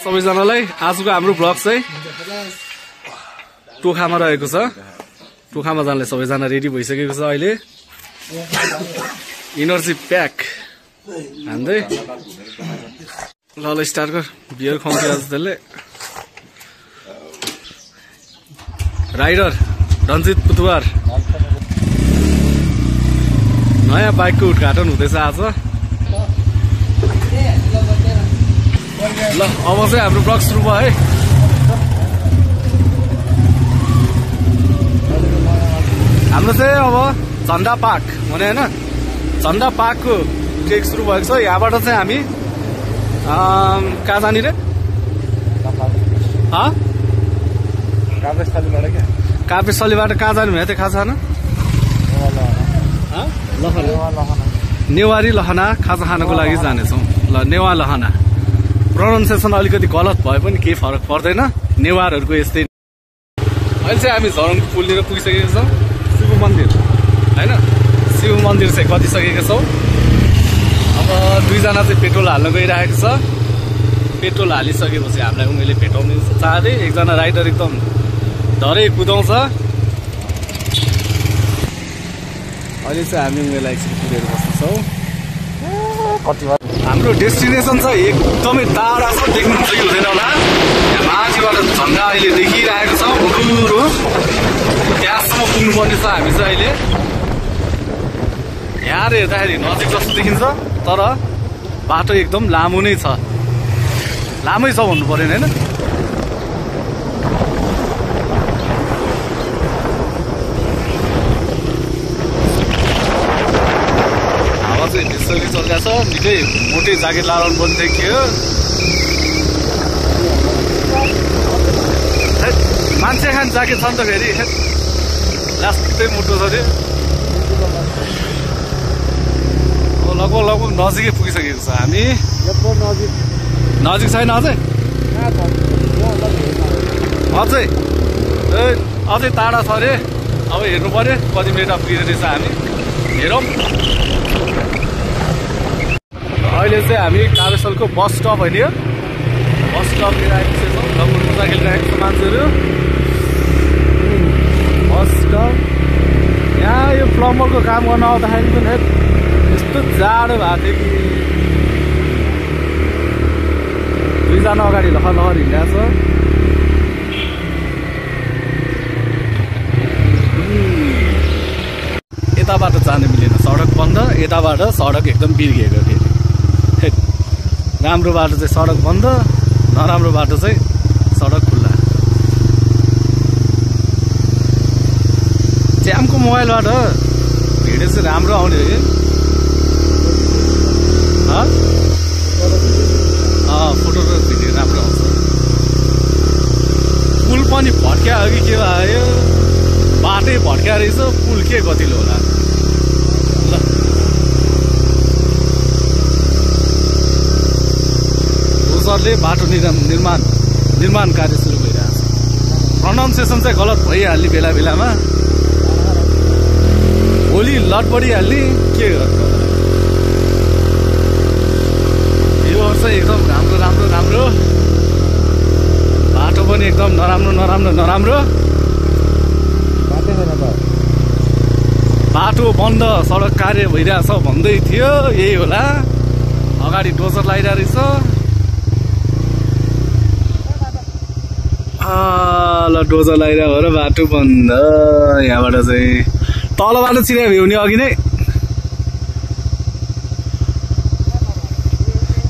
सबैजनालाई आजको हाम्रो ब्लग चाहिँ टोखामा रहेको छ। टोखामा जानले सबैजना रेडी भइसकेको छ अहिले। इनर्जी प्याक हान्दै ल स्टार्ट गर। बियर खुवाउँछ आज त्यसले। राइडर रञ्जित पुतुवार नयाँ बाइकको उद्घाटन हुँदैछ आज। ल अब चाहिँ हाम्रो ब्लग सुरु भयो है। हाम्रो चाहिँ अब झन्डा पार्क भने होइन झन्डा पार्कको ट्रेक सुरु भएको छ। यहाँबाट चाहिँ हामी कहाँ जाने रे? काभ्रेस्थलीबाट कहाँ जाने भने चाहिँ खाजा खाना नेवारी लहना खाजा खानको लागि जानेछौँ। ल नेवा लहना प्रोनाउन्सिएसन अलिकति गलत भए पनि केही फरक पर्दैन। नेवारहरूको यस्तै। अहिले चाहिँ हामी झरनको पुलतिर पुगिसकेका छौँ। शिव मन्दिर होइन शिव मन्दिर चाहिँ कतिसकेका छौँ। अब दुईजना चाहिँ पेट्रोल हाल्न गइरहेको छ। पेट्रोल हालिसकेपछि हामीलाई उनीहरूले भेटाउने चाहँदै एकजना राइडर एकदम धरै कुदाउँछ। अहिले चाहिँ हामी उनीहरूलाई एकछिन कुदेर बस्छौँ। हाम्रो डेस्टिनेसन चाहिँ एकदमै टाढा छ, देख्नु चाहिँ हुँदैन होला। यहाँ माथिबाट झन्डा अहिले देखिरहेको छ हुरुरु। त्यहाँसम्म पुग्नुपर्ने छ हामी चाहिँ अहिले। यहाँ हेर्दाखेरि नजिक जस्तो देखिन्छ तर बाटो एकदम लामो नै छ। लामै छ भन्नु परेन होइन। हावा चाहिँ त्यसरी चलिरहेको छ। निकै मोटै ज्याकेट लाउनु पनि देखियो। मान्छे खान ज्याकेट छ नि त फेरि लास्टै मोटो छ अरे। लगभग नजिकै पुगिसकेको छ हामी। नजिक छैन अझै अझै टाढा छ अरे। अब हेर्नु पर्यो कति मिनटमा पुगेको रहेछ हामी। हेरौँ। अहिले चाहिँ हामी काभ्रेस्थलको बस स्टप होइन यो बस स्टपतिर आइपुगेको छौँ। लगभग मजा खेलिरहेको छ मान्छेहरू। बस स्टप यहाँ यो प्लम्बरको काम गर्न आउँदाखेरि पनि यस्तो जाडो भएको थियो कि दुईजना अगाडि लहर हिँडिरहेको छ। यताबाट जानु मिलेन, सडक बन्द। यताबाट सडक एकदम बिर्किएको फेरि। राम्रो बाटो चाहिँ सडक बन्द, नराम्रो बाटो चाहिँ सडक खुल्ला। च्याम्पको मोबाइलबाट भिडियो चाहिँ राम्रो आउने हो कि फोटो र भिडियो राम्रो आउँछ। पुल पनि भट्क्या हो कि के भयो? बाटै भट्क्या रहेछ। पुल के गतिलो होला। ल डोजरले बाटो निर्माण कार्य सुरु भइरहेको छ। प्रोनाउन्सिएसन चाहिँ गलत भइहाल्ने बेला बेलामा। भोलि लट बढिहाल्ने के गर्नु। यो वर्ष एकदम राम्रो बाटो पनि एकदम नराम्रो। बाटो बन्द, सडक कार्य भइरहेछ भन्दै थियो। यही होला। अगाडि डोजर लगाइरहेको रहेछ। ल डोजर लगाइरहेको हो र बाटो बन्द। यहाँबाट चाहिँ तलबाट चिरा भ्याउने अघि नै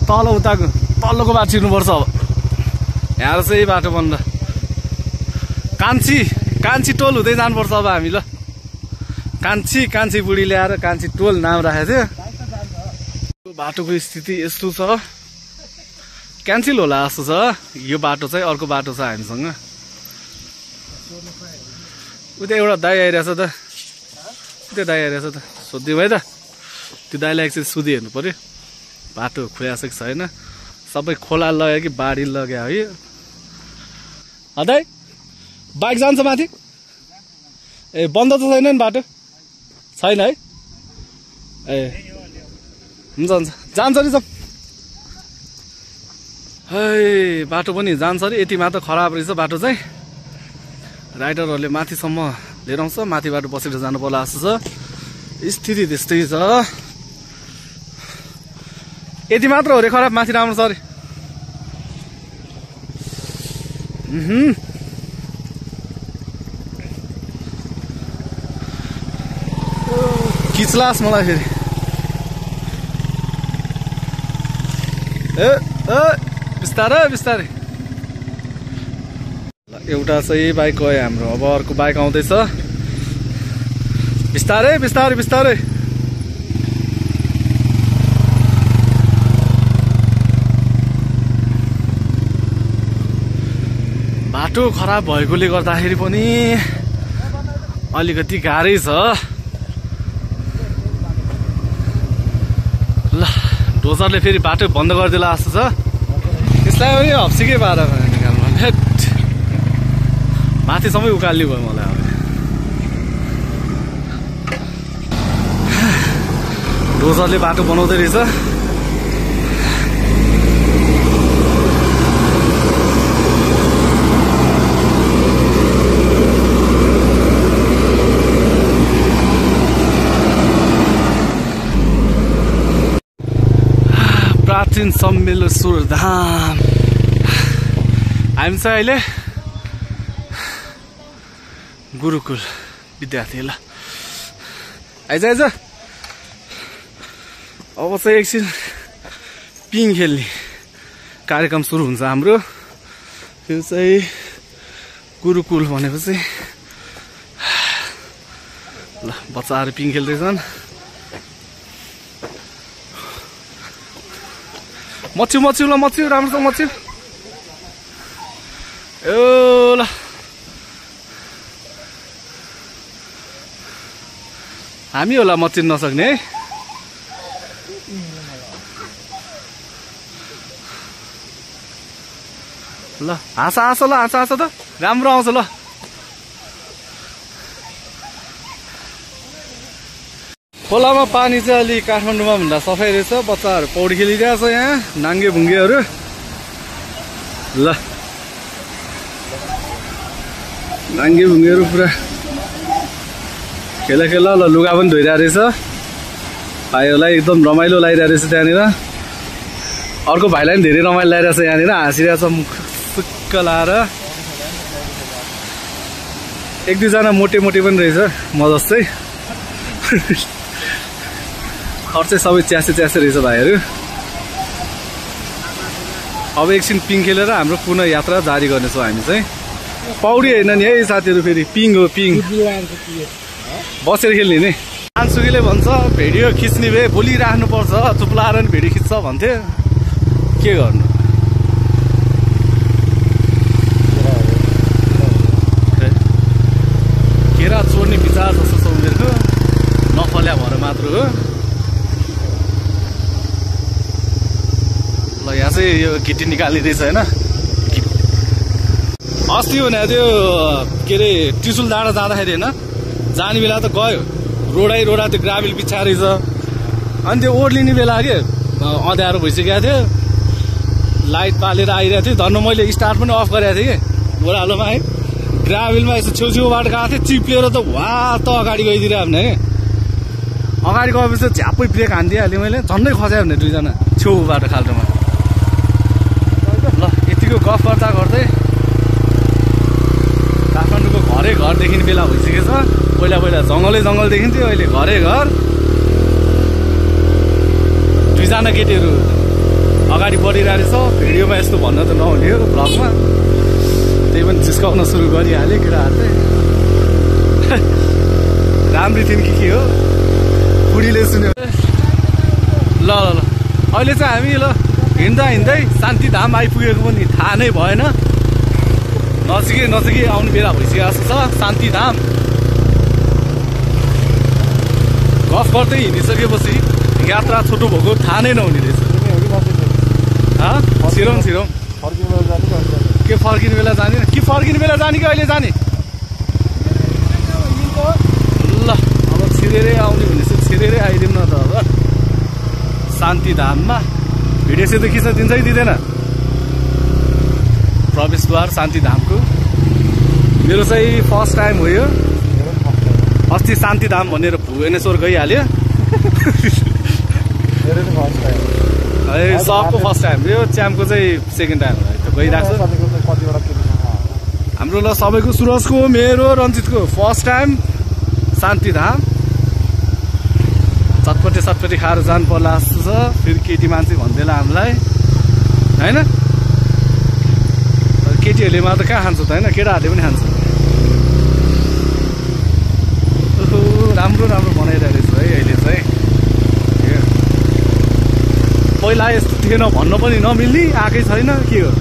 तल्लोको बाटो छिर्नुपर्छ। अब यहाँ चाहिँ बाटो बन्द। कान्छी टोल हुँदै जानुपर्छ अब हामी। ल कान्छी बुढी ल्याएर कान्छी टोल नाम राखेको थियो। बाटोको स्थिति यस्तो छ। क्यान्सिल होला जस्तो छ। यो बाटो चाहिँ अर्को बाटो छ हामीसँग। उता एउटा दाइ आइरहेछ त। त्यो दाइ आइरहेछ त। सोधिदियो भाइ त। त्यो दाइलाई एकचोटि सोधिहेर्नु पर्यो बाटो खुलाएको छ कि छैन। सबै खोला लग्यो कि बाढी लग्यो है। दाइ बाइक जान्छ माथि? ए बन्द त छैन नि बाटो? छैन है। ए हुन्छ जान्छ नि सब। है बाटो पनि जान्छ अरे यति मात्र खराब रहेछ बाटो चाहिँ राइडरहरूले माथिसम्म लिएर आउँछ माथिबाट बसेर जानु पर्ला जस्तो छ स्थिति त्यस्तै छ यति मात्र हो रे खराब माथि राम्रो छ अरे किचलास मलाई फेरि बिस्तारै बिस्तारै एउटा चाहिँ बाइक गयो हाम्रो अब अर्को बाइक आउँदैछ बिस्तारै बिस्तारै बिस्तारै बाटो खराब भएकोले गर्दाखेरि पनि अलिकति गाह्रै छ ल डोजरले फेरि बाटो बन्द गरिदिला जस्तो छ त्यसलाई पनि हप्सीकै पारा निकाल्नु माथिसम्मै उकाल्ने भयो मलाई अब डोजरले बाटो बनाउँदै रहेछ प्राचीन सम्मेलेश्वर धाम हामी चाहिँ अहिले गुरुकुल विद्यार्थी ल आइज आइज अब चाहिँ एकछिन पिङ खेल्ने कार्यक्रम सुरु हुन्छ हाम्रो त्यो चाहिँ गुरुकुल भनेपछि ल बच्चाहरू पिङ खेल्दैछन् मच्यु मच्यु ल मच्यु राम्रोसँग मच्यु ओ ल हामी होला मच्चिन नसक्ने है ल हाँस हाँस ल हाँस हाँस त राम्रो आउँछ ल खोलामा पानी चाहिँ अलि काठमाडौँमा भन्दा सफाइ रहेछ बच्चाहरू पौडी खेलिरहेछ यहाँ नाङ्गे भुङ्गेहरू ल नाङ्गे भुङ्गेहरू पुरा खेला खेला ल लुगा पनि धोइरहेको रहेछ भाइहरूलाई एकदम रमाइलो लागिरहेको रहेछ त्यहाँनिर अर्को भाइलाई पनि धेरै रमाइलो लागिरहेछ यहाँनिर हाँसिरहेछ मुख सुक्क लाएर एक दुईजना मोटे मोटे पनि रहेछ म जस्तै खर्च सबै च्यासे च्यासे रहेछ भाइहरू अब एकछिन पिङ खेलेर हाम्रो पुनः यात्रा जारी गर्नेछौँ हामी चाहिँ पौडी होइन नि है साथीहरू फेरि पिङ हो पिङ बसेर खेल्ने नि आन्सुकीले भन्छ भिडियो खिच्ने भए बोलिराख्नुपर्छ चुप लाएर नि भिडियो खिच्छ भन्थे के गर्नु केरा चोर्ने विचार जस्तो छ उनीहरूको नफल्या भएर मात्र हो ल यहाँ चाहिँ यो गिटी निकाल्ने रहेछ होइन अस्ति भने त्यो के अरे त्रिशुल डाँडा जाँदाखेरि होइन जाने बेला त गयो रोडै रोडा त्यो ग्राभिल बिछा रहेछ अनि त्यो ओर्लिने बेला के अँध्यारो भइसकेको थियो लाइट पालेर आइरहेको थियो धन्न मैले स्टार्ट पनि अफ गरेको थिएँ कि ओह्रालोमा है ग्राभिलमा यसो छेउछेउबाट गएको थिएँ चिप्लिएर त वा त अगाडि गइदिरहेको भने है अगाडि गएपछि झ्याप्पै ब्रेक हानिदिइहालेँ मैले झन्डै खस्यो भने दुईजना छेउबाट खाल्टोमा ल यतिको गफ गर्दा गर्दै काठमाडौँको घरै घर देखिने बेला भइसकेको छ पहिला पहिला जङ्गलै जङ्गल देखिन्थ्यो अहिले घरै घर दुईजना केटीहरू अगाडि बढिरहेको छ भिडियोमा यस्तो भन्न त नहुने हो भ्लगमा त्यही पनि जिस्काउन सुरु गरिहालेँ केटाहरूले राम्री थिइन् कि के हो बुढीले सुन्यो ल ल ल अहिले चाहिँ हामी ल हिँड्दा हिँड्दै शान्तिधाम आइपुगेको पनि थाहा नै भएन नजिकै नजिकै आउने बेला भइसकेको छ शान्तिधाम गफ गर्दै हिँडिसकेपछि यात्रा छोटो भएको थाहा नै नहुने रहेछ छिरौँ छिरौँ के फर्किने बेला जाने कि फर्किने बेला जाने कि अहिले जाने ल अब छिरेरै आउने भनेपछि छिरेरै आइदिउँ न त अब शान्तिधाममा भिडियो सिधै खिच्न दिन्छ कि दिँदैन प्रवेशद्वार शान्तिधामको। मेरो चाहिँ फर्स्ट टाइम हो यो। अस्ति शान्तिधाम भनेर भुवनेश्वर गइहाल्यो। सबको फर्स्ट टाइम, यो च्याम्पको चाहिँ सेकेन्ड टाइम गइरहेको छ। हाम्रो ल सबैको, सुरजको, मेरो, रञ्जितको फर्स्ट टाइम शान्तिधाम। चटपटे सटपटे खाएर जानु पर्ला जस्तो छ। फेरि केटी मान्छे भन्दैला हामीलाई होइन। केटीहरूले मात्र कहाँ खान्छ त होइन, केटाहरूले पनि खान्छ। राम्रो राम्रो बनाइरहेको रहेछ है अहिले चाहिँ। पहिला यस्तो थिएन भन्न पनि नमिल्ने, आएकै छैन के हो।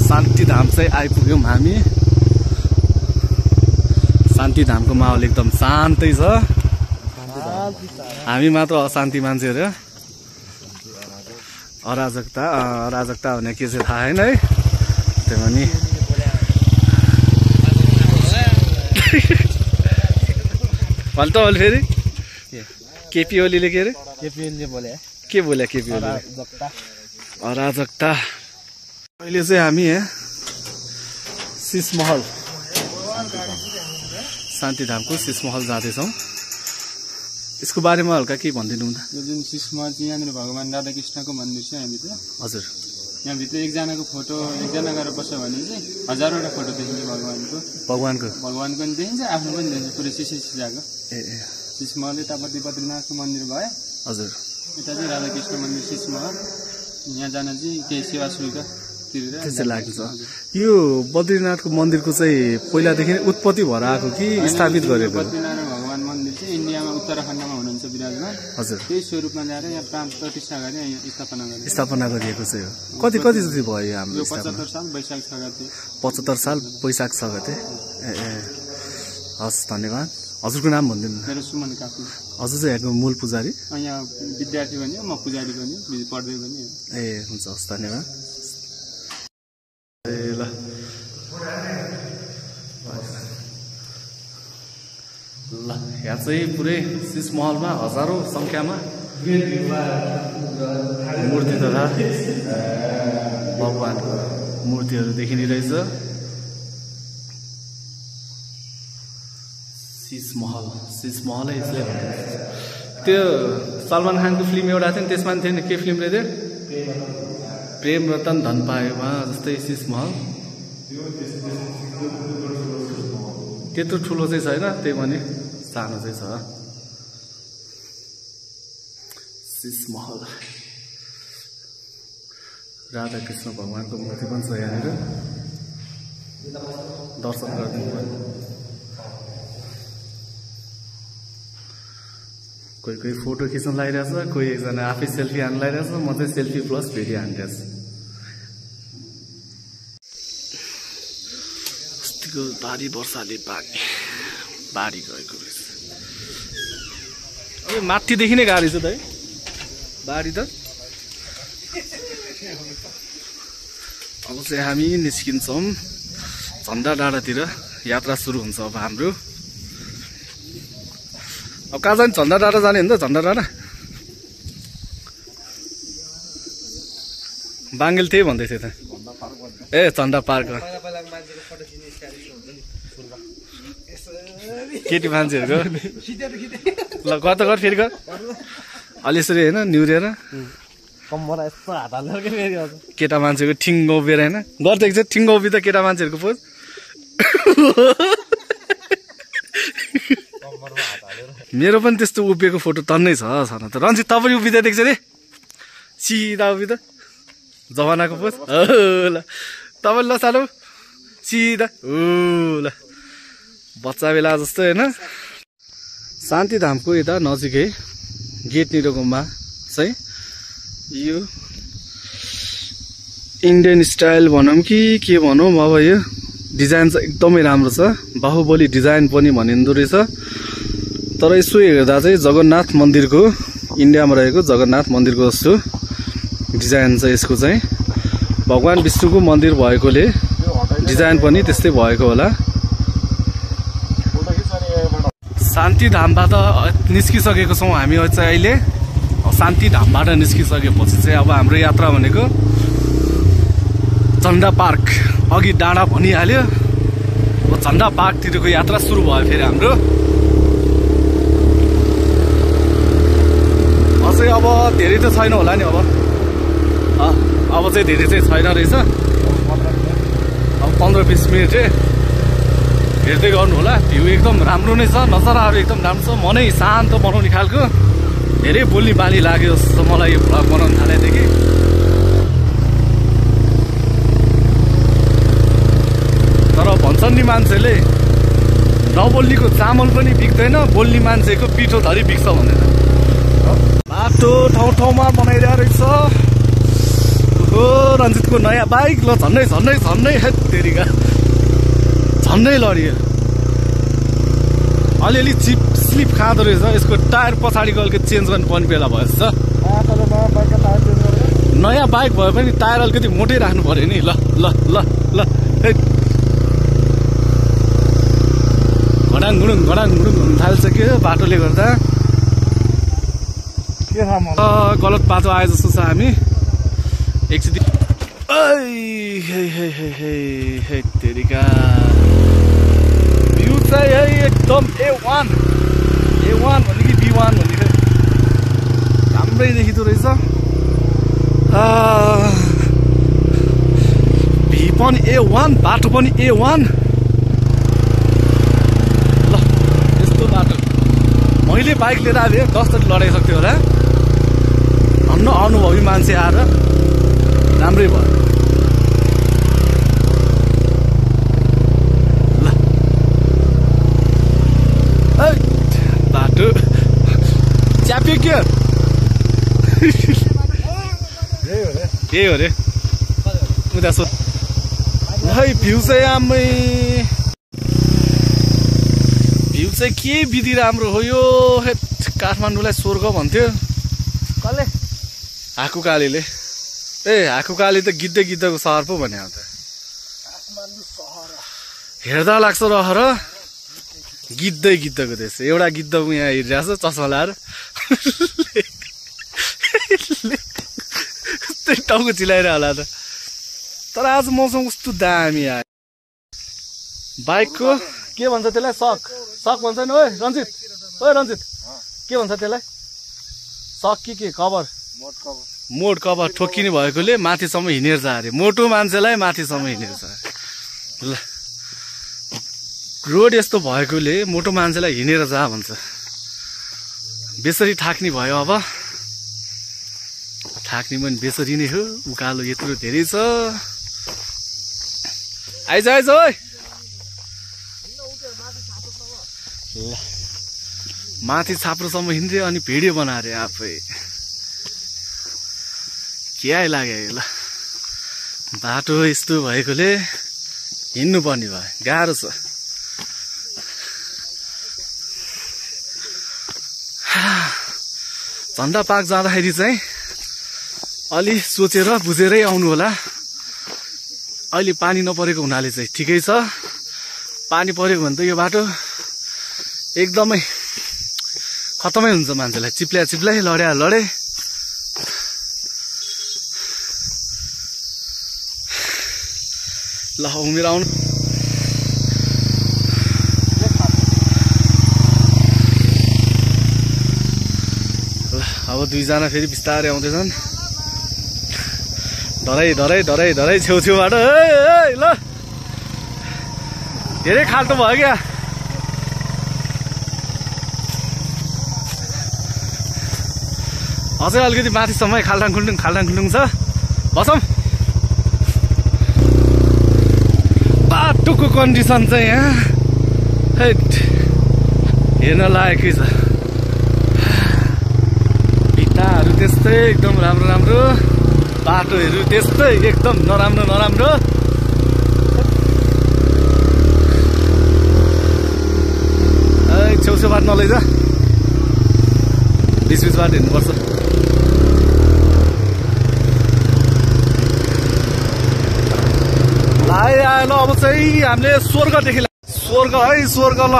शान्तिधाम चाहिँ आइपुग्यौँ हामी। शान्तिधामको माहौल एकदम शान्तै छ। हामी मात्र अशान्ति मान्छेहरू। अराजकता अराजकता भने के चाहिँ थाहा छैन है। त्यो पनि भन्छ त अहिले फेरि केपी ओलीले के अरे के बोले केपी ओलीले अराजकता। अहिले चाहिँ हामी सिसमहल शान्तिधामको सिसमहल जाँदैछौँ। यसको बारेमा हल्का के भनिदिनु त। यो जुन सिसमहल चाहिँ यहाँनिर भगवान राधाकृष्णको मन्दिर छ। यहाँभित्र हजुर, यहाँभित्र एकजनाको फोटो एकजना गरेर बस्छ भने चाहिँ हजारवटा फोटो देखिन्छ भगवानको पनि देखिन्छ, आफ्नो पनि देखिन्छ, पुरै सिसिजाको। सिसमहल यतापट्टि बद्रीनाथको मन्दिर भयो। हजुर, यता चाहिँ राधाकृष्ण मन्दिर सिसमहल। यहाँ जान चाहिँ केही सेवा शुल्क तिरेर त्यस्तै लाग्छ। यो बद्रीनाथको मन्दिरको चाहिँ पहिलादेखि उत्पत्ति भएर आएको कि स्थापित गरेको? बद्रीनारायण भगवान मन्दिर चाहिँ इन्डियामा उत्तराखण्डमा हुनुहुन्छ विराजमान। हजुर, त्यही स्वरूपमा ल्याएर यहाँ प्राण प्रतिष्ठा गरे, स्थापना गरिएको चाहिँ हो। कति कति जति भयो हाम्रो? 75 साल वैशाख 6 गते। 75 साल वैशाख 6 गते। हस्, धन्यवाद। हजुरको नाम भनिदिनु। मेरो सुमन काफी। हजुर चाहिँ यहाँको मूल पुजारी? यहाँ विद्यार्थी पनि हो, म पुजारी पनि हो, पढ्दै पनि हो। हुन्छ, हस्, धन्यवाद। ल ल, यहाँ चाहिँ पुरै सिसमहलमा हजारौं संख्यामा मूर्ति तथा भगवानको मूर्तिहरू देखिरहेछ। सिसमहलै यसले भन्छ। त्यो सलमान खानको फिल्म एउटा थियो नि, त्यसमा पनि थियो नि, के फिल्म रहेछ? प्रेम रतन धन पाएमा जस्तै सिसमहल। त्यत्रो ठुलो चाहिँ छैन, त्यही पनि सानो चाहिँ छ सिसमहल। राधाकृष्ण भगवानको मूर्ति पनि छ यहाँनिर, दर्शन गरिदिनु पर्यो। कोही कोही फोटो खिच्न लागिरहेछ, कोही एकजना आफै सेल्फी हान्न लागिरहेछ। म चाहिँ सेल्फी प्लस भिडियो हानिरहेछ। अस्तिको भारी वर्षाले बाढी गएको रहेछ। यो माथिदेखि नै गाडी छ त है बाढी त। अब चाहिँ हामी निस्किन्छौँ झन्डा डाँडातिर। यात्रा सुरु हुन्छ अब हाम्रो। अब कहाँ जाने? झन्डा डाँडा जाने हो नि त। झन्डा डाँडा बाङ्गेल त्यही भन्दै थियो त। ए झन्डा पार्क। केटी मान्छेहरूको ल गर त गर, फेरि गर। अलि यसरी होइन निहुरेर केटा मान्छेको ठिङ्गो उभिएर होइन गर्दै ठिङ्गो उभि त केटा मान्छेहरूको पोज। मेरो पनि त्यस्तो उभिएको फोटो तन्नै छ न त। रञ्जित तपाईँ उभिँदै देख्छ रे, सिधा उभि त जमानाको पोज। ल तपाईँ ल सालो सिधा ल बच्चा बेला जस्तो होइन। शान्तिधामको यता नजिकै गेट निरगोमा चाहिँ यो इन्डियन स्टाइल भनौँ कि के भनौँ, अब यो डिजाइन चाहिँ एकदमै राम्रो छ। बाहुबली डिजाइन पनि भनिँदो रहेछ। तर यसो हेर्दा चाहिँ जगन्नाथ मन्दिरको, इन्डियामा रहेको जगन्नाथ मन्दिरको जस्तो डिजाइन छ यसको चाहिँ। भगवान विष्णुको मन्दिर भएकोले डिजाइन पनि त्यस्तै भएको होला। शान्तिधामबाट निस्किसकेको छौँ हामी चाहिँ अहिले। शान्ति धामबाट निस्किसकेपछि चाहिँ अब हाम्रो यात्रा भनेको झन्डा पार्क, अघि डाँडा भनिहाल्यो, अब झन्डा पार्कतिरको यात्रा सुरु भयो फेरि हाम्रो। अझै अब धेरै त छैन होला नि, अब चाहिँ धेरै चाहिँ छैन रहेछ। अब 15-20 मिनट चाहिँ हेर्दै गर्नु होला। भ्यू एकदम राम्रो नै छ, नजाराहरू एकदम राम्रो छ, मनै शान्त बनाउने खालको। धेरै बोल्ने बानी लाग्यो जस्तो मलाई यो भ्लग बनाउन थालेदेखि। तर भन्छन् नि मान्छेले नबोल्नेको चामल पनि बिग्दैन, बोल्ने मान्छेको पिठो धरि बिग्छ भनेर। बाटो ठाउँ ठाउँमा बनाइरहेको रहेछ। ओ रञ्जितको नयाँ बाइक, ल झन्डै झन्डै झन्डै हेत्तेरिका झन्डै लडियो। अलिअलि स्लिप खाँदो रहेछ, यसको टायर पछाडिको अलिकति चेन्ज गर्नुपर्ने बेला भयो जस्तो। नयाँ बाइक भए पनि टायर अलिकति मोटै राख्नु पर्यो नि। ल ल ल ल घडाङ घुडुङ हुन थाल्छ के बाटोले गर्दा। गलत बाटो आए जस्तो छ। हामी एकचोटि तेरिका भ्यू चाहिँ है एकदम A1 भन्ने कि B1 भन्ने राम्रै देखिँदो रहेछ। भी पनि A1, बाटो पनि A1। ल यस्तो बाटो मैले बाइक लिएर आएँ, 10 चोटि लडाइसक्थ्यो होला। भन्न अनुभवी मान्छे आएर राम्रै भयो। ल बाटो च्याप्यो के यही हो रे उता सोध। है भ्यू चाहिँ आमै भ्यू चाहिँ के विधि राम्रो हो यो। काठमाडौँलाई स्वर्ग भन्थ्यो कसले? हाकुकालीले। हाकुकाली त गिद्धको सहर पो भने त। हेर्दा लाग्छ रहर गिद्धको देश। एउटा गिद्ध यहाँ हिँडिरहेको छ चस्मा लाएर, टाउको चिलाएर होला त। तर आज मौसम कस्तो दामी आयो। बाइकको के भन्छ त्यसलाई? सक भन्छ नि। ओए रञ्जित के भन्छ त्यसलाई? सक के कभर? मोड कभर ठोकिने भएकोले माथिसम्म हिँडेर जा अरे। मोटो मान्छेलाई माथिसम्म हिँडेर जा। ल रोड यस्तो भएकोले मोटो मान्छेलाई हिँडेर जा भन्छ। बेसरी थाक्ने भयो। अब थाक्ने पनि बेसरी नै हो। उकालो यत्रो धेरै छ। आइज ओइ। ल माथि छाप्रोसम्म हिँड्दै अनि भिडियो बनाएर आफै के आइलाग्यो। ल बाटो यस्तो भएकोले हिँड्नु पर्ने भयो, गाह्रो छ। झन्डा पार्क जाँदाखेरि चाहिँ अलि सोचेर बुझेरै आउनु होला। अहिले पानी नपरेको हुनाले चाहिँ ठिकै छ। पानी परेको भने त यो बाटो एकदमै खतमै हुन्छ। मान्छेलाई चिप्ल्याइ लडे। ल उमेर आउनु। ल अब दुईजना फेरि बिस्तारै आउँदैछन्। धरै छेउछेउबाट। ल धेरै खाल्टो भयो क्या। अझै अलिकति माथिसम्म खाल्टाङ खुल्टुङ छ। बसौँ। बाटोको कन्डिसन चाहिँ यहाँ हेर्न लायकै छ। भित्ताहरू त्यस्तै एकदम राम्रो, बाटोहरू त्यस्तै एकदम नराम्रो। छेउछेउ बाटो नलैजा, बिच बाटो हिँड्नुपर्छ। आयो ल अब चाहिँ हामीले स्वर्ग देखेँ। स्वर्ग है स्वर्ग। ल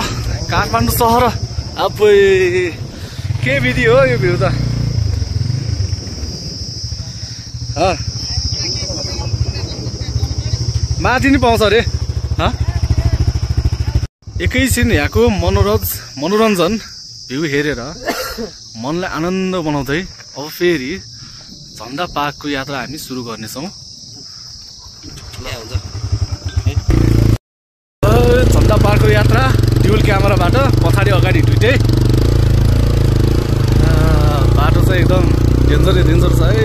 काठमाडौँ सहर। अब के विधि हो यो भ्यू त। माथि नि पाउँछ अरे एकैछिन यहाँको मनोरञ्जन भ्यू हेरेर मनलाई आनन्द बनाउँदै अब फेरि झन्डा पार्कको यात्रा हामी सुरु गर्नेछौँ। झन्डा पार्कको यात्रा ड्युल क्यामेराबाट पछाडि अगाडि दुइटै। बाटो चाहिँ एकदम डेन्जर छ है।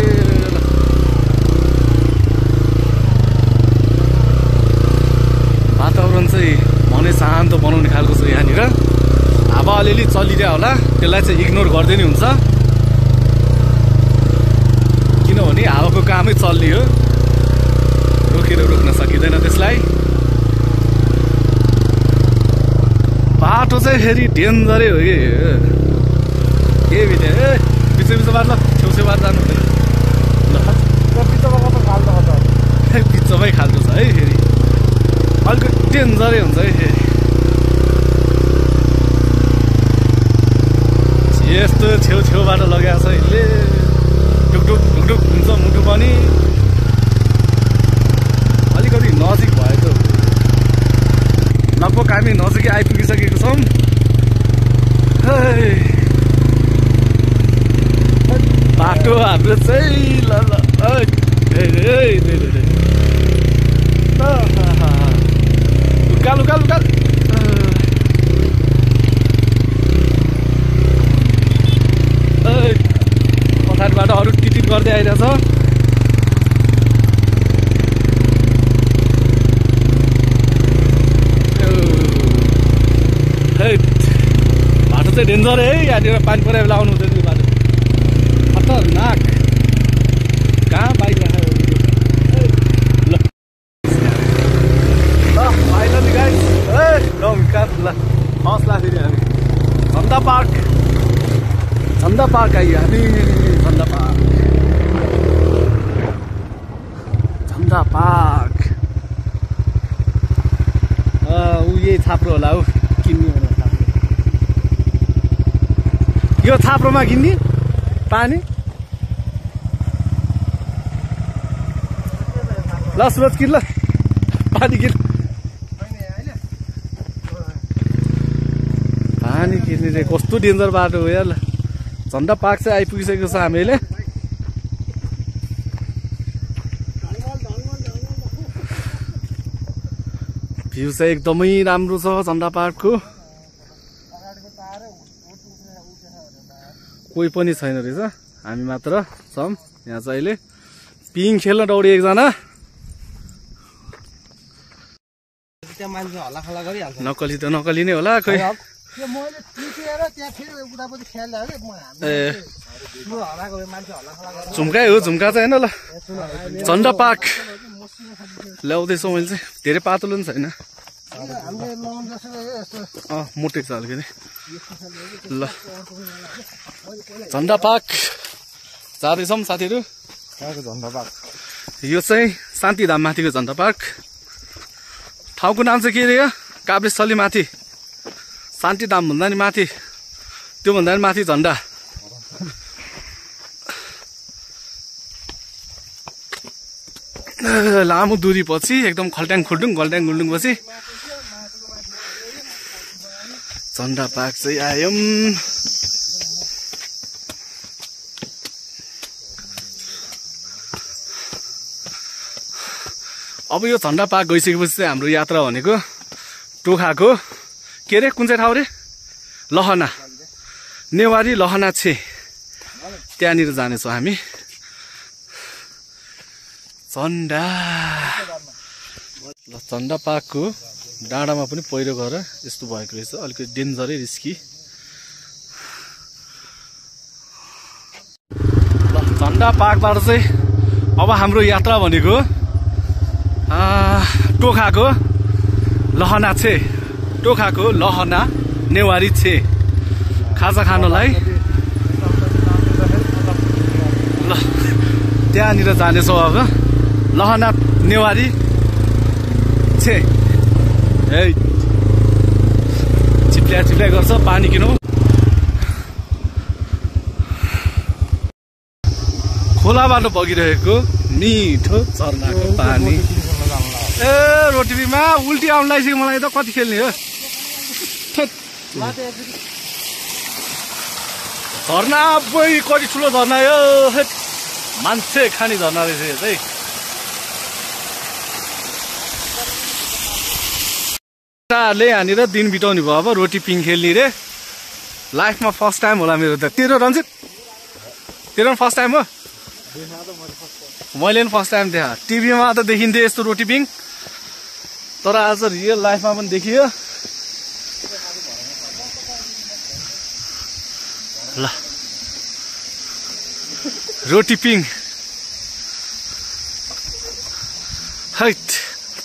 वातावरण चाहिँ मनै शान्त बनाउने खालको छ यहाँनिर। हावा अलिअलि चलिरह्यो होला, त्यसलाई चाहिँ इग्नोर गर्दै नि हुन्छ, किनभने हावाको कामै चल्लियो, रोकेर रोक्न सकिँदैन त्यसलाई। बाटो चाहिँ फेरि डेन्जरै हो कि के भित्र पिछो बाटो छेउछेउ बाटो जानु हुँदैन। बिचमै खाल्दो छ है, फेरि अलिकति डेन्जरै हुन्छ है। फेरि यस्तो छेउछेउबाट लगाएको छ यसले, ढुकढुक हुन्छ मुटु पनि। अलिकति नजिक भएको लगभग हामी नजिकै आइपुगिसकेको छौँ। बाटो हाम्रो चाहिँ उकाल पछाडिबाट अरू टिटिट गर्दै आइरहेछ। बाटो चाहिँ डेन्जर है, यहाँनिर पानी परेर बेला आउनु हुँदैन। यो बाटो खतरनाक, कहाँ बाइक राखेर हौसला फेरि हामी झन्डा पार्क आइयो हामी। झन्डा पार्क ऊ यही छाप्रो होला हौ, किन्ने होला छाप्रो। यो छाप्रोमा किन्ने पानी। ल सुरज किन, ल पानी किन, पानी किन्ने रे। कस्तो डेन्जर बाटो हो यार। झन्डा पार्क चाहिँ आइपुगिसकेको छ हामीले। भ्यू चाहिँ एकदमै राम्रो छ झन्डा पार्कको। कोही पनि छैन रहेछ, हामी मात्र छौँ यहाँ चाहिँ अहिले। पिङ खेल्न दौडी एकजना, नक्कली त नक्कली नै होला खोइ। झुम्कै हो, झुम्का चाहिँ होइन। ल झन्डा पार्क ल्याउँदैछौँ मैले चाहिँ। धेरै पातलो पनि छैन, मोटे छ अलिकति। ल झन्डा पार्क जाँदैछौँ साथीहरू। झन्डा पार्क यो चाहिँ शान्तिधाम माथिको झन्डा पार्क। ठाउँको नाम चाहिँ के अरे? काभ्रेस्थली माथि, शान्तिधाम भन्दा नि माथि, त्योभन्दा नि माथि झन्डा। लामो दूरी पछि एकदम खल्ट्याङ खुल्टुङ पछि झन्डा पार्क चाहिँ आयौँ। अब यो झन्डा पार्क गइसकेपछि चाहिँ हाम्रो यात्रा भनेको टोखाको के अरे, कुन चाहिँ ठाउँ रे? लहना, नेवारी लहना छे, त्यहाँनिर जानेछौँ हामी। झन्डा पार्कको डाँडामा पनि पहिरो गएर यस्तो भएको रहेछ, अलिकति डेन्जरै रिस्की। झन्डा पार्कबाट चाहिँ अब हाम्रो यात्रा भनेको टोखाको लहना छे, टोखाको लहना नेवारी छे खाजा खानलाई। ल त्यहाँनिर जानेछौँ अब। लहना नेवारी छे चिप्ल्या गर्छ, पानी किनौ। खोलाबाट बगिरहेको मिठो झरनाको पानी। ए रोटीमा उल्टी आउनु लागिसक्यो मलाई त, कति खेल्ने हो। झरना बोइ कति ठुलो झरना यो, मान्छे खाने झरना रहेछ यो चाहिँ। यहाँनिर दिन बिताउने भयो अब, रोटी पिङ खेल्ने रे। लाइफमा फर्स्ट टाइम होला मेरो त। तेरो रन्जित, तेरो फर्स्ट टाइम हो? मैले पनि फर्स्ट टाइम देखाएँ। टिभीमा त देखिन्थ्यो यस्तो रोटी पिङ, तर आज रियल लाइफमा पनि देखियो। ल रोटी पिङ हैट।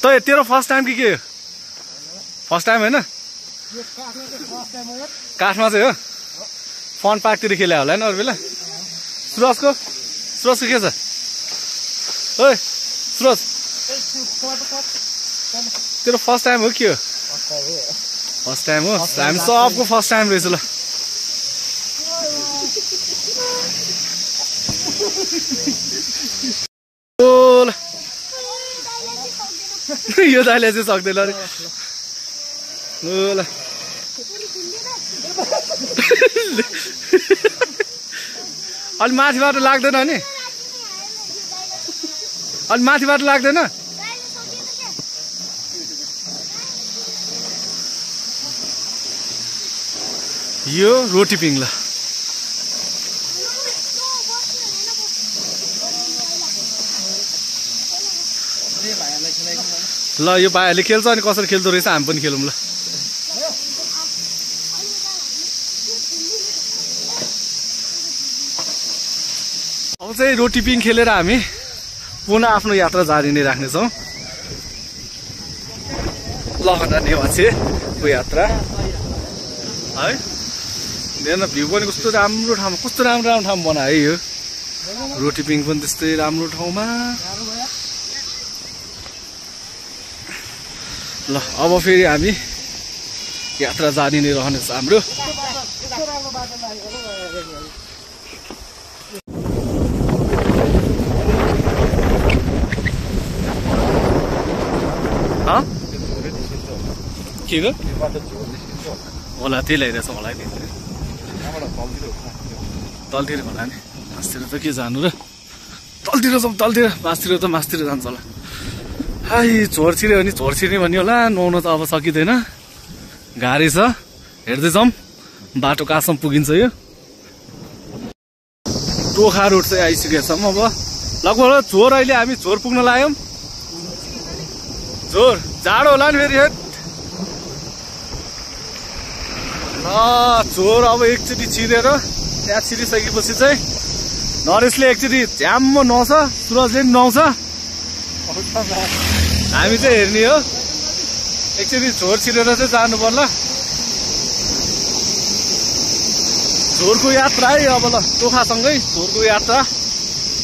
त तेरो फर्स्ट टाइम कि के हो? फर्स्ट टाइम होइन? काठमा चाहिँ हो? फन पार्कतिर खेले होला होइन अरू बेला? सुरजको के छ? ओइ सुरज, तेरो फर्स्ट टाइम हो के हो? फर्स्ट टाइम हो? हामी सबको फर्स्ट टाइम रहेछ। ल यो दाइले चाहिँ सक्दैन अरे। ल अलि माथिबाट लाग्दैन नि? अलि माथिबाट लाग्दैन? यो रोटी पिङ। ल यो भाइहरूले खेल्छ, अनि कसरी खेल्दो रहेछ हामी पनि खेलौँ। ल अब चाहिँ रोटी पिङ खेलेर हामी पुनः आफ्नो यात्रा जारी नै राख्नेछौँ। लहना नेवासेको यात्रा है। हेर्न भ्यू पनि कस्तो राम्रो ठाउँमा, कस्तो राम्रो राम्रो ठाउँ बनायो है यो। रोटी पिङ पनि त्यस्तै राम्रो ठाउँमा। ल अब फेरि हामी यात्रा जारी नै रहनेछ हाम्रो। के हो होला? त्यही ल्याइरहेछ मलाई नि। तलतिर होला नि, मासतिर त के जानु र? तलतिर जाउँ, तलतिर। मासतिर त मासतिर जान्छ होला। हाई झोर छिर्यो भने झोर छिर्ने भन्यो होला। नुहाउन त अब सकिँदैन, गाडी छ। हेर्दै जाउँ बाटो कहाँसम्म पुगिन्छ। यो टोखा रोड चाहिँ आइसकेको छ। अब लगभग झोर, अहिले हामी झोर पुग्न लाग्यौँ। झोर जाडो होला नि फेरि। झोर अब एकचोटि छिरेर त्यहाँ छिरिसकेपछि चाहिँ नरेशले एकचोटि झ्याम्म नुहाउँछ, सुरजले पनि नुहाउँछ, हामी चाहिँ हेर्ने हो। एकचोटि झोर छिरेर चाहिँ जानु पर्ला। झोरको यात्रा है अब। ल टोखासँगै झोरको यात्रा,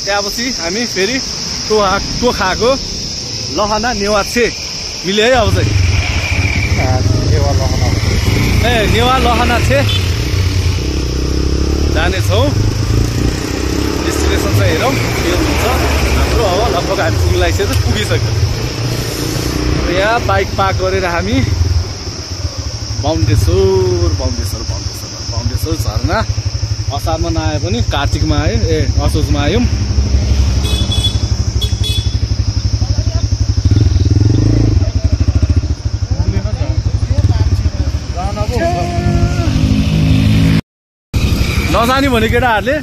त्यहाँपछि हामी फेरि टोखाको लहना नेवाछे मिल्यो है। अब चाहिँ नेवा लहना छे जानेछौँ। डेस्टिनेसन चाहिँ हेरौँ के हुन्छ हाम्रो। अब लगभग हामी पुग्न लागिसक्यो, पुगिसक्यो। यहाँ बाइक पार्क गरेर हामी बाउन्डेश्वर झरना असारमा नआए पनि कार्तिकमा आयो, असोजमा आयौँ। नजाने भने केटाहरूले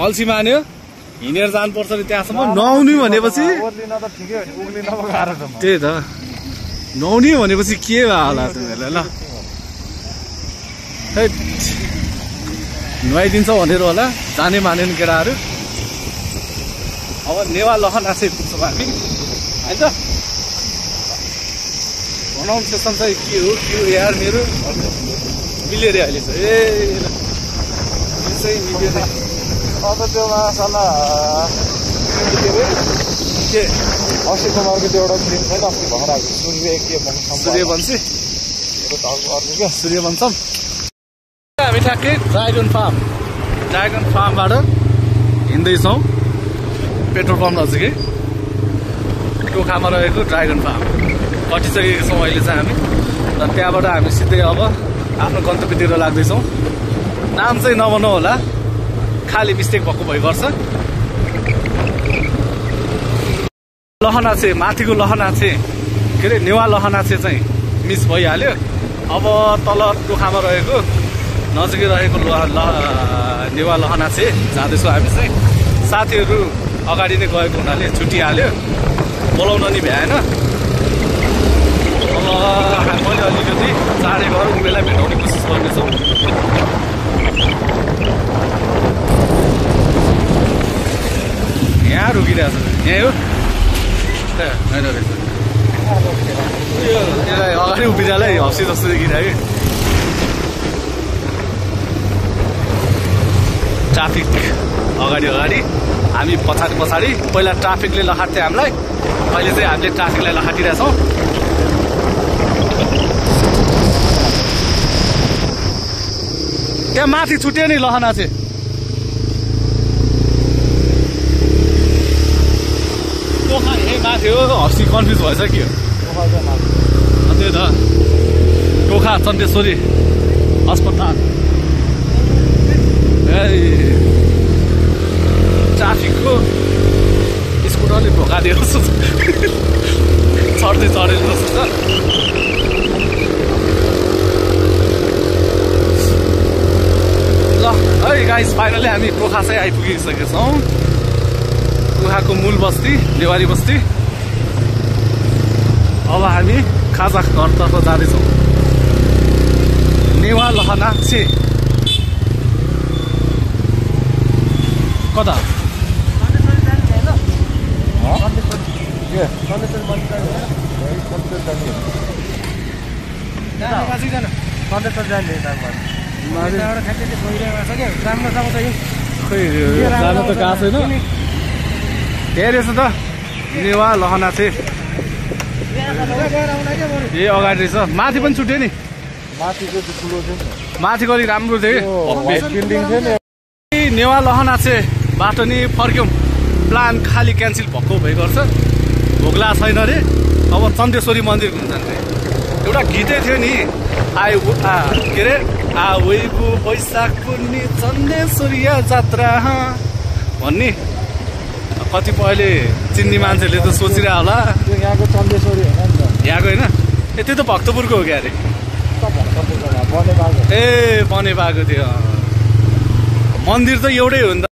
अल्छी मान्यो, हिँडेर जानुपर्छ नि त्यहाँसम्म। नुहाउने भनेपछि त्यही त, नुहाउने भनेपछि के भयो होला तिमीहरूलाई? ल नुहाइदिन्छ भनेर होला जाने मानेन केटाहरू। अब नेवा लहना चाहिँ पुग्छौँ हामी होइन त। भनौँ सेसन चाहिँ के हो यार, मेरो मिल्यो अरे अहिले चाहिँ। मिल्यो रे। अब त्यो मासला के 80 कुमारको त्यो एउटा फिल्म छैन अस्ति भएर आएको, सूर्यवंशी सूर्यवंशम। हामी ठ्याक्कै ड्रागन फार्मबाट हिँड्दैछौँ। पेट्रोल पम्प नजिकै टोखामा रहेको ड्रागन फार्म कटिसकेको छौँ अहिले चाहिँ हामी। र त्यहाँबाट हामी सिधै अब आफ्नो गन्तव्यतिर लाग्दैछौँ। नाम चाहिँ नभन्नु होला, खाली मिस्टेक भएको भइपर्छ। लहनाछे, माथिको लहनाछे के अरे नेवा लहनाछे चाहिँ मिस भइहाल्यो। अब तल टोखामा रहेको नजिकै रहेको नेवा लहनाछे जाँदैछौँ हामी चाहिँ। साथीहरू अगाडि नै गएको हुनाले छुटिहाल्यो, बोलाउन नि भ्याएन। अब मैले अलिकति चाँडै गएर उनीहरूलाई भेटाउने कोसिस गर्नेछौँ। यहाँ रोकिरहेछ, यहीँ हो होइन रहेछ। यसलाई अगाडि उभिजालाई हप्सी जस्तो देखिरहेको। ट्राफिक अगाडि अगाडि, हामी पछाडि पछाडि। पहिला ट्राफिकले लखाट्थ्यो हामीलाई, अहिले चाहिँ हामीले ट्राफिकलाई लखाटिरहेछौँ। त्यहाँ माथि छुट्यो नि लहना चाहिँ। टोखा यही माथि हो, हस्ती कन्फ्युज भएछ के हो त्यही त। टोखा चन्देश्वरी अस्पताल। ट्राफिकको स्कुटरले ढोका दिएर चढ्दै चढेर जस्तो छ। ल है गाइस, फाइनली हामी टोखा चाहिँ आइपुगिसकेका छौँ। टोखाको मूल बस्ती नेवारी बस्ती। अब हामी खाजा घरतर्फ जाँदैछौँ। नेवा लहनाछे कता जानु त गएको छैन। त्यही रहेछ त नेवा लहनाछे। ए अगाडि रहेछ, माथि पनि छुट्यो नि। माथिको अलिक राम्रो थियो कि नेवा लहनाछे बाटो नि फर्क्यौँ। प्लान खालि क्यान्सल भएको भइगर्छ, भोग्ला छैन अरे। अब चन्देश्वरी मन्दिर घुम्न जान्छ। एउटा गीतै थियो नि, के अरे आवेको वैशाख पूर्णी चन्देश्वरिया जात्रा भन्ने। कतिपयले चिन्ने मान्छेले त सोचिरह होला यहाँको चन्देश्वरी होइन नि त, यहाँको होइन। ए त्यो त भक्तपुरको हो क्या अरे। ए बनेपाको थियो मन्दिर त एउटै हो नि त।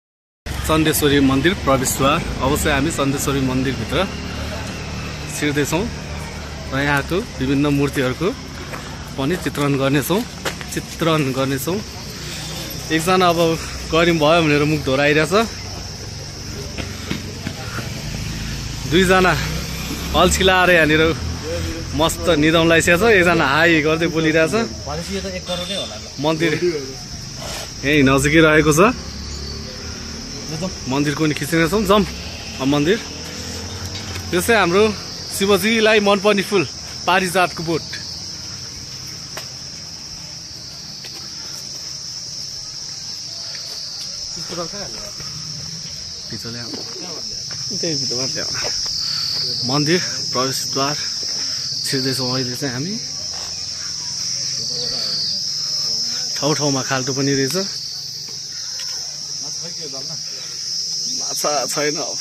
चन्देश्वरी मन्दिर प्रवेशद्वार। अब चाहिँ हामी चन्देश्वरी मन्दिरभित्र छिर्दैछौँ र यहाँको विभिन्न मूर्तिहरूको पनि चित्रण गर्नेछौँ। एकजना अब गरिम भयो भनेर मुख धोराइरहेछ। दुईजना अल्छी लाएर यहाँनिर मस्त निदाउन लागिसकेको छ। एकजना हाई गर्दै बोलिरहेछ। मन्दिर यहीँ नजिकै रहेको छ। मन्दिरको नि खिचिरहेछौँ। जाउँ अब मन्दिर। यो चाहिँ हाम्रो शिवजीलाई मनपर्ने फुल पारिजातको बोट। मन्दिर प्रवेशद्वार छिर्दैछौँ अहिले चाहिँ हामी। ठाउँमा खाल्टो पनि रहेछ। माछा छैन। अब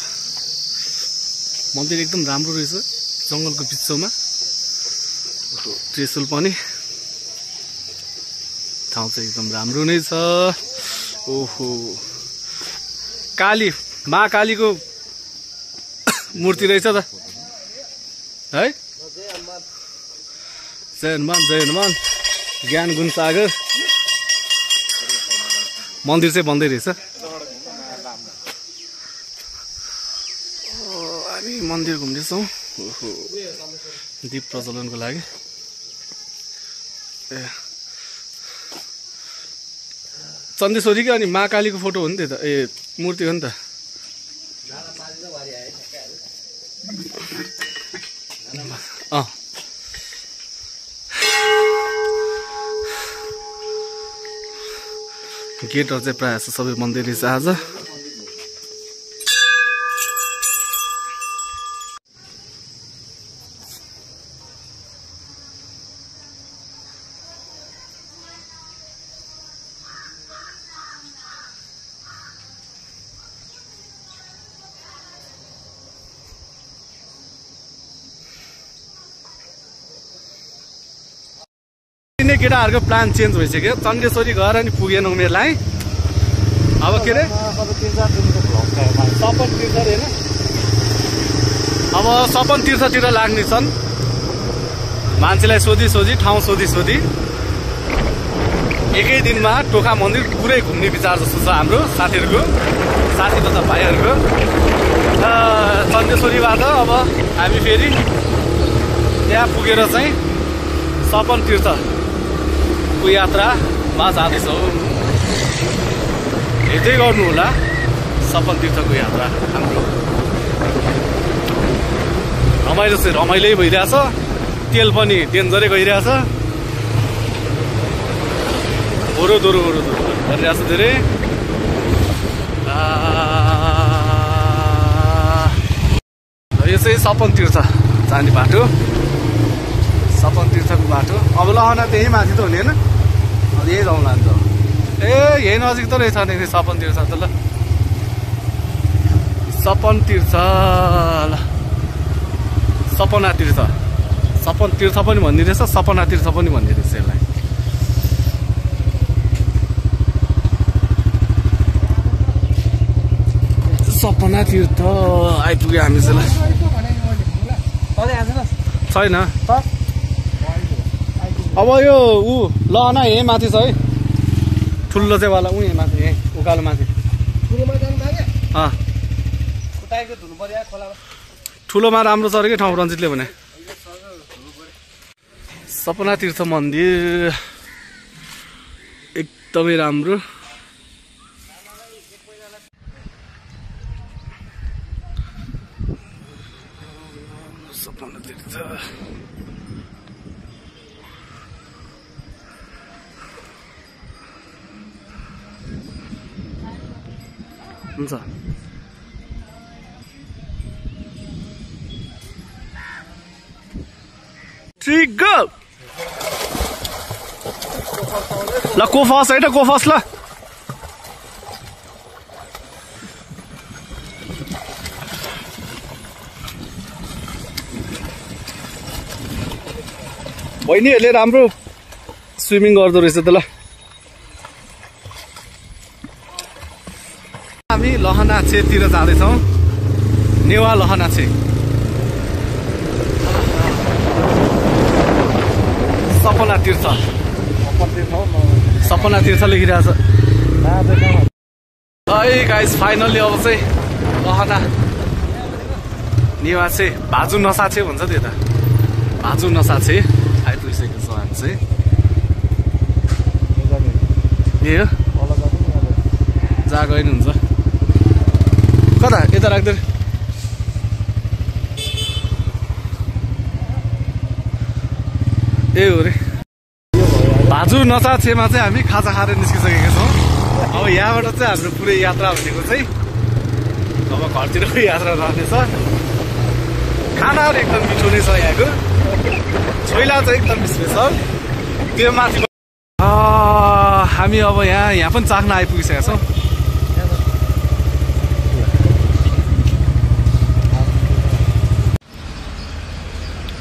मन्दिर एकदम राम्रो रहेछ, जङ्गलको बिचमा। त्रिशुल पनि ठाउँ चाहिँ एकदम राम्रो नै छ। ओहो, काली महाकालीको मूर्ति रहेछ त है। जय हनुमान ज्ञान गुण सागर। मन्दिर चाहिँ बन्दै रहेछ। हामी मन्दिर घुम्दैछौँ। ओहो, दीप प्रज्वलनको लागि। चन्देश्वरीको अनि महाकालीको फोटो हो नि त्यो त। ए मूर्ति हो नि त। गेटहरू चाहिँ प्रायः सबै मन्दिर रहेछ आज। अहिले केटाहरूको प्लान चेन्ज भइसक्यो चण्डेश्वरी गएर नि पुगेन उमेरलाई अब के अरे सपन तीर्थ होइन अब सपन तीर्थतिर लाग्ने छन् मान्छेलाई सोधी ठाउँ सोधी एकै दिनमा टोखा मन्दिर पुरै घुम्ने विचार जस्तो छ हाम्रो साथी तथा भाइहरूको चण्डेश्वरीबाट अब हामी फेरि त्यहाँ पुगेर चाहिँ सपन तीर्थको यात्रामा जाँदैछौँ हेर्दै गर्नु होला सपन तीर्थको यात्रा हाम्रो रमाइलै भइरहेछ तेल पनि डेन्जरै गइरहेछ दोरो गरिरहेछ धेरै यो चाहिँ सपन तीर्थ जाने बाटो सपन तीर्थको बाटो अब लहना त्यही माथि त हुने होइन अब यही जाउँला नि त यही नजिक त रहेछ नि सपन तीर्थ त ल सपन तीर्थ ल सपना तीर्थ सपन तीर्थ पनि भन्ने रहेछ सपना तीर्थ पनि भन्ने रहेछ यसलाई सपना तीर्थ आइपुग्यो हामी चाहिँ छैन अब यो लहना यहीँ माथि छ है ठुलो चाहिँ वाला यहीँ माथि यहीँ उकालो माथि ठुलोमा राम्रो छ अरे कि ठाउँ रञ्जितले भने सपना तीर्थ मन्दिर एकदमै राम्रो सपना तीर्थ हुन्छ ठीक गो ल कोफस है त कोफस ल बहिनीहरूले राम्रो स्विमिङ गर्दो रहेछ त ल हामी लहनाछेतिर जाँदैछौँ नेवा लहनाछे सपना तीर्थ लेखिरहेछ है गाइस फाइनल्ली अब चाहिँ लहना नेवा चाहिँ भाजु नसाछे भन्छ त्यो त भाजु नसाछे आइपुगिसकेको छ हामी चाहिँ ए हो जा गइन हुन्छ कता यता राख्दै ए हो रे भाजु नसाछेमा चाहिँ हामी खाजा खाएर निस्किसकेका छौँ अब यहाँबाट चाहिँ हाम्रो पुरै यात्रा भनेको चाहिँ अब घरतिरको यात्रा रहनेछ खानाहरू एकदम मिठो नै छ यहाँको छोइला चाहिँ एकदम स्पेसल त्यो माथि हामी अब यहाँ पनि चाख्न आइपुगिसकेका छौँ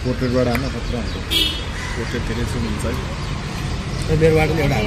पोर्ट्रेटबाट हाल्न खतरा हुन्छ पोर्ट्रेट धेरै सुन हुन्छ है बेरबाट एउटा